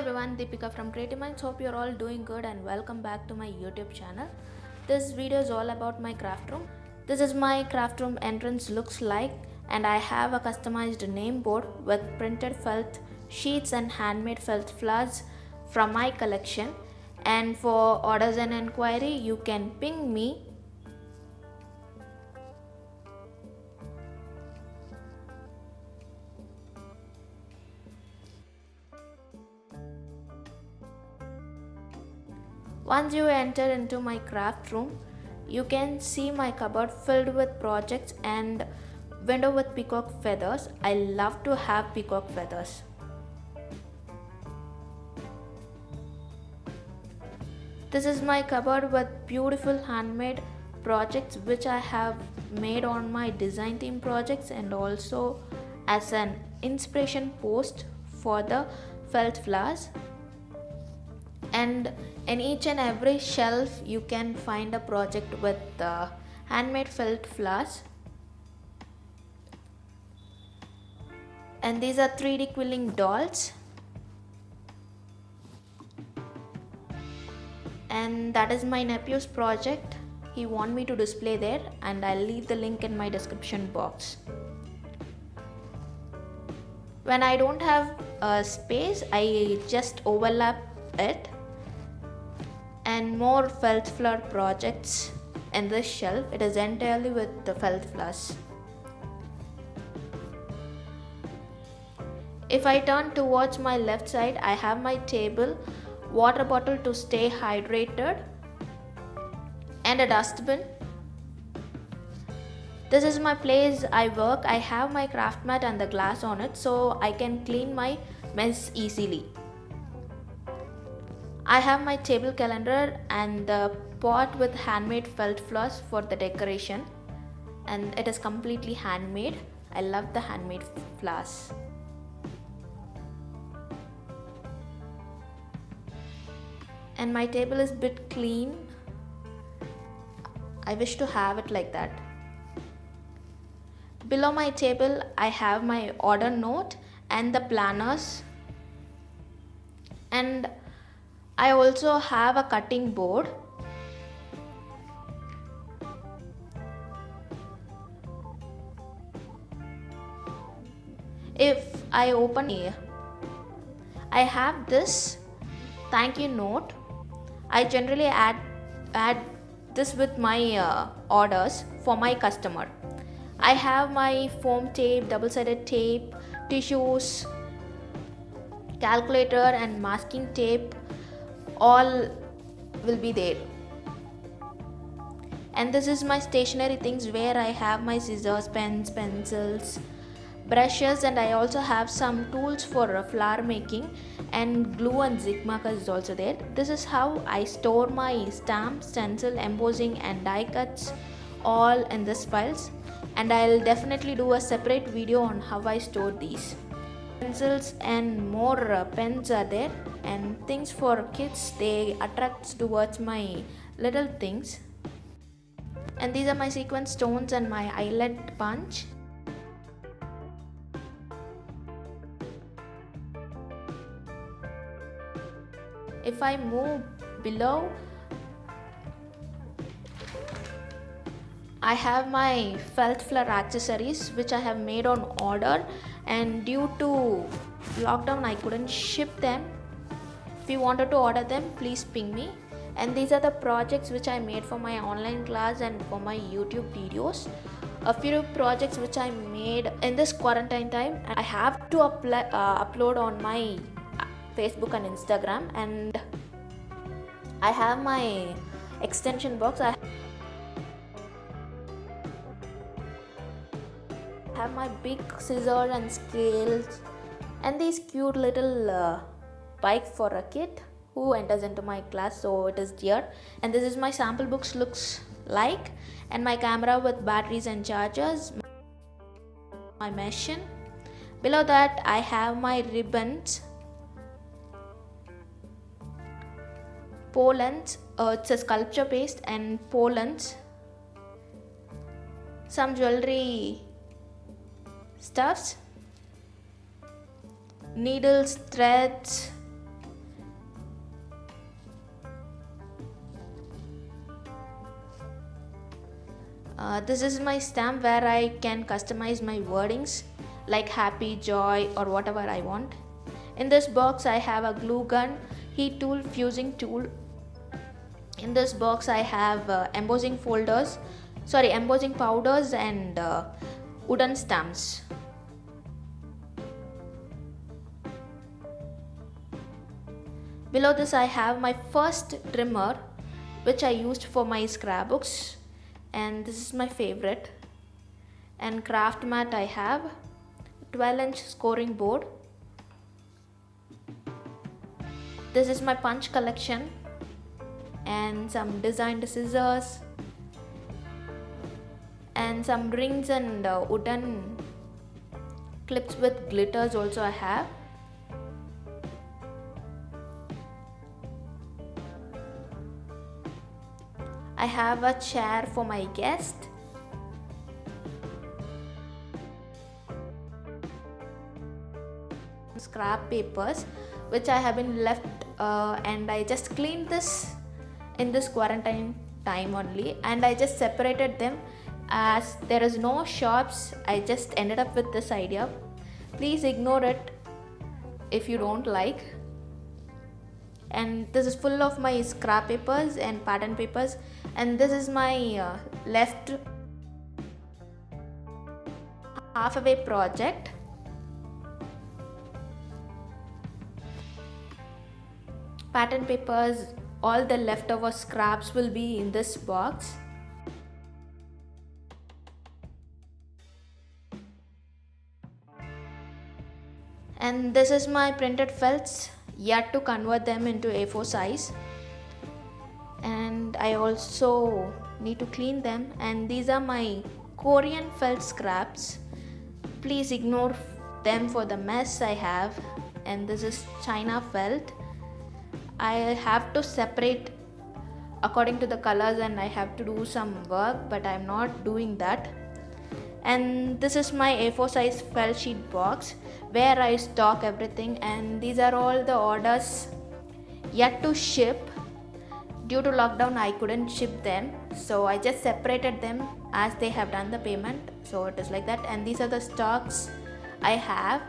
everyone, Deepika from Creative Minds. Hope you're all doing good and welcome back to my YouTube channel. This video is all about my craft room. This is my craft room entrance looks like, and I have a customized name board with printed felt sheets and handmade felt flowers from my collection. And for orders and inquiry, you can ping me. Once you enter into my craft room, you can see my cupboard filled with projects and window with peacock feathers. I love to have peacock feathers. This is my cupboard with beautiful handmade projects which I have made on my design theme projects and also as an inspiration post for the felt flowers. And in each and every shelf you can find a project with handmade felt flowers. And these are 3D quilling dolls. And that is my nephew's project. He wants me to display there, and I'll leave the link in my description box. When I don't have space, I just overlap it. And more felt flower projects in this shelf. It is entirely with the felt flowers. If I turn towards my left side, I have my table, water bottle to stay hydrated, and a dustbin. This is my place I work. I have my craft mat and the glass on it so I can clean my mess easily. I have my table calendar and the pot with handmade felt flowers for the decoration, and it is completely handmade. I love the handmade flowers. And my table is a bit clean. I wish to have it like that. Below my table I have my order note and the planners, and I also have a cutting board. If I open here, I have this thank you note. I generally add this with my orders for my customer. I have my foam tape, double-sided tape, tissues, calculator and masking tape. All will be there. And this is my stationery things where I have my scissors, pens, pencils, brushes, and I also have some tools for flower making, and glue and zig marker is also there. This is how I store my stamps, stencil, embossing and die cuts all in this files, and I'll definitely do a separate video on how I store these. Pencils and more pens are there, and things for kids, they attract towards my little things. And these are my sequence stones and my eyelet punch. If I move below, I have my felt flower accessories which I have made on order, and due to lockdown I couldn't ship them. If you wanted to order them, please ping me. And these are the projects which I made for my online class and for my YouTube videos. A few projects which I made in this quarantine time, I have to upload on my Facebook and Instagram. And I have my extension box. I have my big scissors and scales, and these cute little bike for a kid who enters into my class, so it is here. And this is my sample books looks like, and my camera with batteries and chargers, my machine. Below that I have my ribbons, polens, it's a sculpture paste and polens, some jewelry stuffs, needles, threads, This is my stamp where I can customize my wordings like happy, joy, or whatever I want. In this box I have a glue gun, heat tool, fusing tool. In this box I have embossing powders and wooden stamps. Below this I have my first trimmer which I used for my scrapbooks, and this is my favorite. And craft mat I have, 12-inch scoring board. This is my punch collection and some designed scissors and some rings and wooden clips with glitters also I have. I have a chair for my guest. Scrap papers which I have been left and I just cleaned this in this quarantine time only, and I just separated them as there is no shops. I just ended up with this idea. Please ignore it if you don't like. And this is full of my scrap papers and pattern papers, and this is my left halfway project. Pattern papers, all the leftover scraps will be in this box. And this is my printed felts, yet to convert them into A4 size. And I also need to clean them. And these are my Korean felt scraps. Please ignore them for the mess I have. And this is China felt. I have to separate according to the colors and I have to do some work, but I'm not doing that. And this is my A4 size felt sheet box where I stock everything, and these are all the orders yet to ship. Due to lockdown I couldn't ship them, so I just separated them as they have done the payment, so it is like that. And these are the stocks I have,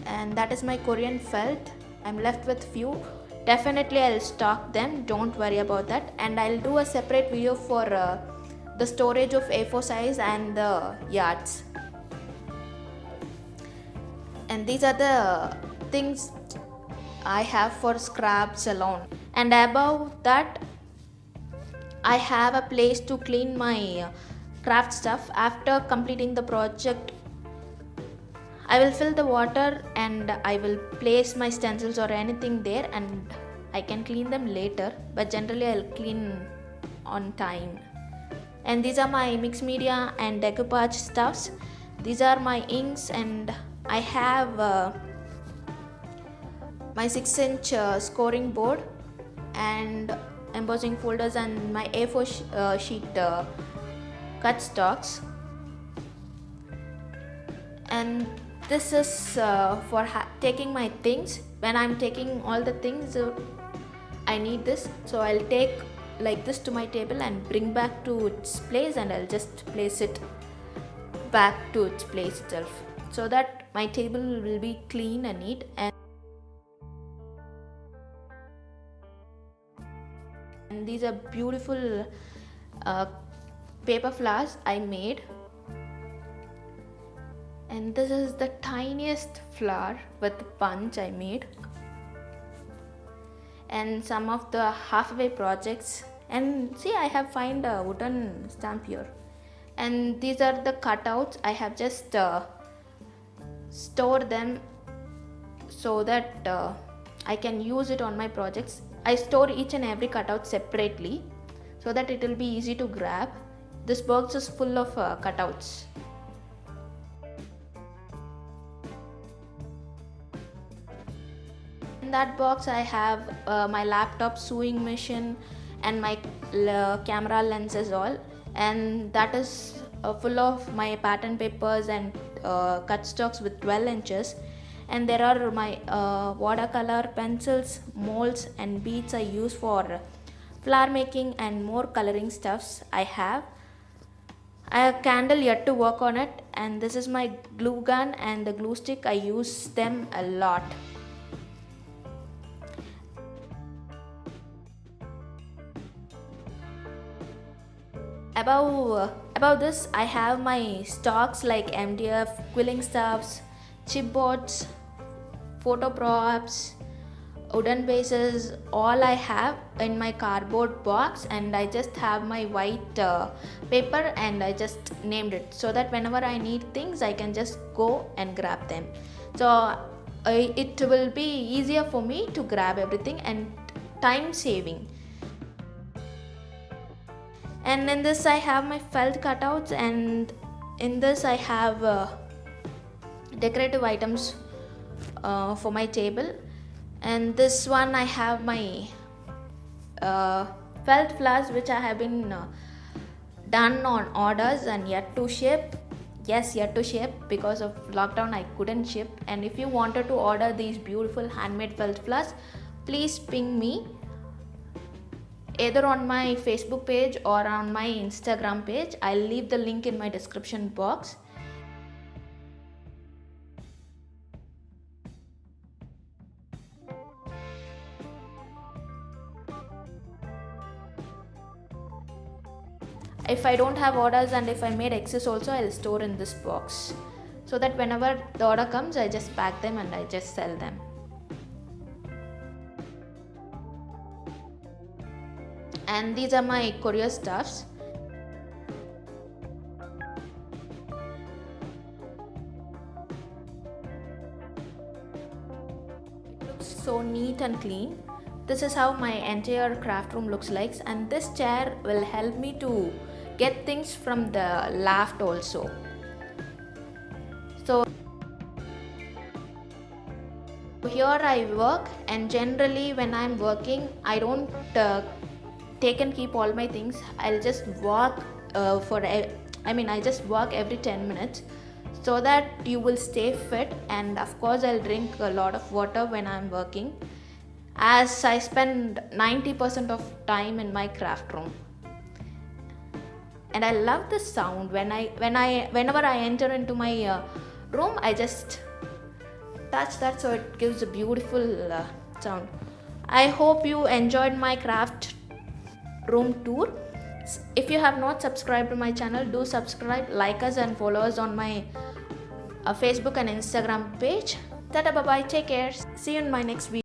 and that is my Korean felt. I'm left with few. Definitely I'll stock them, don't worry about that. And I'll do a separate video for the storage of A4 size and the yards. And these are the things I have for scraps alone. And above that I have a place to clean my craft stuff. After completing the project I will fill the water and I will place my stencils or anything there, and I can clean them later, but generally I'll clean on time. And these are my mixed media and decoupage stuffs. These are my inks, and I have my 6-inch scoring board and embossing folders and my A4 sheet cut stocks. And this is for taking my things. When I'm taking all the things, I need this, so I'll take like this to my table and bring back to its place, and I'll just place it back to its place itself, so that my table will be clean and neat. And these are beautiful paper flowers I made. And this is the tiniest flower with punch I made. And some of the halfway projects. And see, I have found a wooden stamp here. And these are the cutouts. I have just stored them so that I can use it on my projects. I store each and every cutout separately so that it will be easy to grab. This box is full of cutouts. In that box I have my laptop, sewing machine and my camera lenses all, and that is full of my pattern papers and cut stocks with 12 inches. And there are my watercolor pencils, molds and beads I use for flower making and more coloring stuffs I have. I have candle yet to work on it, and this is my glue gun and the glue stick. I use them a lot. Above this, I have my stocks like MDF, quilling stuffs, chipboards, photo props, wooden bases. All I have in my cardboard box, and I just have my white paper, and I just named it so that whenever I need things, I can just go and grab them. So it will be easier for me to grab everything and time saving. And in this I have my felt cutouts, and in this I have decorative items for my table. And this one I have my felt flowers which I have been done on orders and yet to ship. Yes, yet to ship, because of lockdown I couldn't ship. And if you wanted to order these beautiful handmade felt flowers, please ping me either on my Facebook page or on my Instagram page. I'll leave the link in my description box. If I don't have orders and if I made excess also, I'll store in this box so that whenever the order comes, I just pack them and I just sell them. And these are my courier stuffs. It looks so neat and clean. This is how my entire craft room looks like, and this chair will help me to get things from the loft also. So here I work, and generally when I'm working, I don't take and keep all my things. I'll just walk I just walk every 10 minutes so that you will stay fit. And of course I'll drink a lot of water when I'm working, as I spend 90% of time in my craft room. And I love the sound whenever I enter into my room, I just touch that, so it gives a beautiful sound. I hope you enjoyed my craft room tour. If you have not subscribed to my channel, do subscribe, like us and follow us on my Facebook and Instagram page. Tata, bye bye, take care, see you in my next video.